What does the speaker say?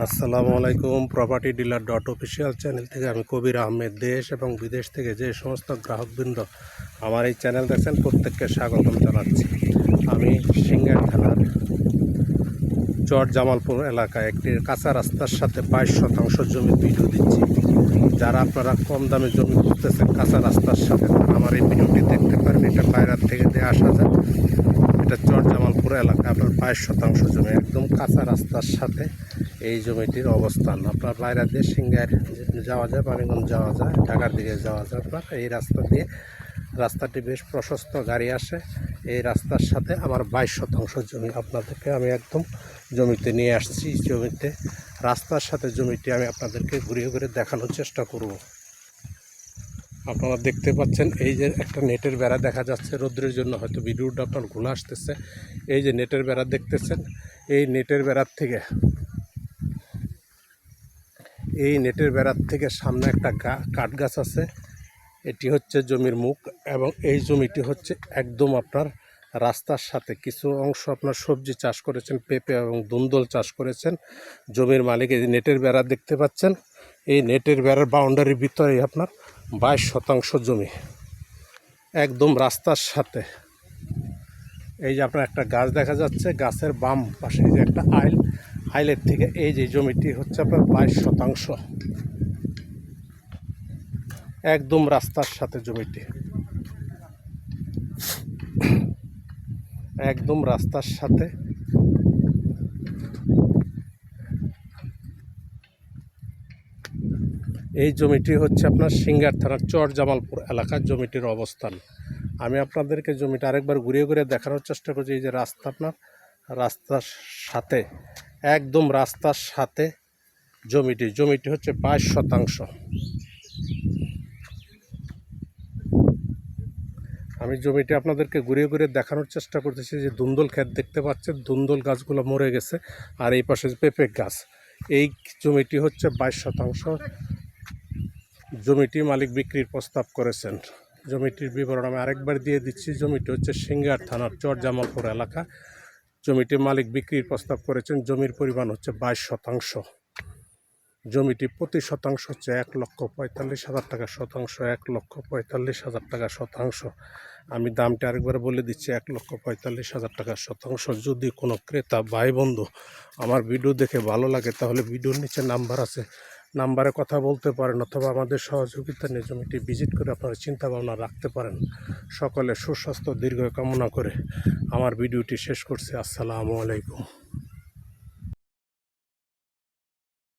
আসসালামু আলাইকুম। Property dealer dot official channel থেকে আমি কবির আহমেদ। দেশ এবং বিদেশ থেকে যে সমস্ত গ্রাহকবৃন্দ আমার এই চ্যানেল দেখছেন প্রত্যেককে স্বাগতম জানাচ্ছি। আমি সিঙ্গার থানার চর জামালপুর এলাকায় একটি কাঁচা রাস্তার সাথে 22% জমি ভিডিও দিচ্ছি। যারা আপনারা কম দামে জমি খুঁজতেছেন কাঁচা রাস্তার সাথে, আমার এই ভিডিওটি দেখতে পারেন। এটা বাইরের থেকে দিয়ে আসা যায়। এটা চর জামালপুর এলাকা, আপনার 22% জমি একদম কাঁচা রাস্তার সাথে এই জমিটির অবস্থান। আপনার বাইরে দিয়ে সিঙ্গার যাওয়া যায়, বাণীগঞ্জ যাওয়া যায়, ঢাকার দিকে যাওয়া যায়। আপনার এই রাস্তা দিয়ে, রাস্তাটি বেশ প্রশস্ত, গাড়ি আসে। এই রাস্তার সাথে আমার 22% জমি আপনাদেরকে আমি একদম জমিতে নিয়ে আসছি। জমিতে রাস্তার সাথে জমিটি আমি আপনাদেরকে ঘুরিয়ে ঘুরে দেখানোর চেষ্টা করব। আপনারা দেখতে পাচ্ছেন এই যে একটা নেটের বেড়া দেখা যাচ্ছে। রৌদ্রের জন্য হয়তো ভিডিওটা আপনার ঘুরে আসতেছে। এই যে নেটের বেড়া দেখতেছেন, এই নেটের বেড়ার থেকে সামনে একটা কাঠ গাছ আছে। এটি হচ্ছে জমির মুখ, এবং এই জমিটি হচ্ছে একদম আপনার রাস্তার সাথে। কিছু অংশ আপনার সবজি চাষ করেছেন, পেঁপে এবং দুন্দল চাষ করেছেন জমির মালিক। এই নেটের বেড়া দেখতে পাচ্ছেন, এই নেটের বেড়ার বাউন্ডারির ভিতরেই আপনার 22% জমি একদম রাস্তার সাথে। এই যে আপনার একটা গাছ দেখা যাচ্ছে, গাছের বাম পাশে যে একটা আইলের থেকে এই যে জমিটি হচ্ছে আপনার 22% একদম রাস্তার সাথে জমিটি, একদম রাস্তার সাথে। এই জমিটি হচ্ছে আপনার সিঙ্গার থানার চর জামালপুর এলাকার জমিটির অবস্থান। আমি আপনাদেরকে জমিটা আরেকবার ঘুরিয়ে ঘুরিয়ে দেখানোর চেষ্টা করছি। এই যে রাস্তা, আপনার রাস্তার সাথে, একদম রাস্তার সাথে জমিটি হচ্ছে 22%। আমি জমিটি আপনাদেরকে ঘুরিয়ে ঘুরিয়ে দেখানোর চেষ্টা করতেছি। যে দুন্দল ক্ষেত দেখতে পাচ্ছেন, দুন্দল গাছগুলো মরে গেছে, আর এই পাশে পেঁপে গাছ। এই জমিটি হচ্ছে 22%। জমিটি মালিক বিক্রির প্রস্তাব করেছেন। জমিটির বিবরণ আমি আরেকবার দিয়ে দিচ্ছি। জমিটি হচ্ছে সিঙ্গার থানার চর জামালপুর এলাকা। জমিটির মালিক বিক্রির প্রস্তাব করেছেন। জমির পরিমাণ হচ্ছে 22%। জমিটি প্রতি শতাংশ হচ্ছে 1,45,000 টাকা শতাংশ, 1,45,000 টাকা শতাংশ। আমি দামটা আরেকবার বলে দিচ্ছি, 1,45,000 টাকা শতাংশ। যদি কোনো ক্রেতা ভাই বন্ধু আমার ভিডিও দেখে ভালো লাগে, তাহলে ভিডিওর নিচে নাম্বার আছে, নাম্বারে কথা বলতে পারেন, অথবা আমাদের সহযোগিতা নিয়ে জমিটি ভিজিট করে আপনারা চিন্তা ভাবনা রাখতে পারেন। সকলে সুস্বাস্থ্য দীর্ঘ কামনা করে আমার ভিডিওটি শেষ করছি। আসসালামু আলাইকুম।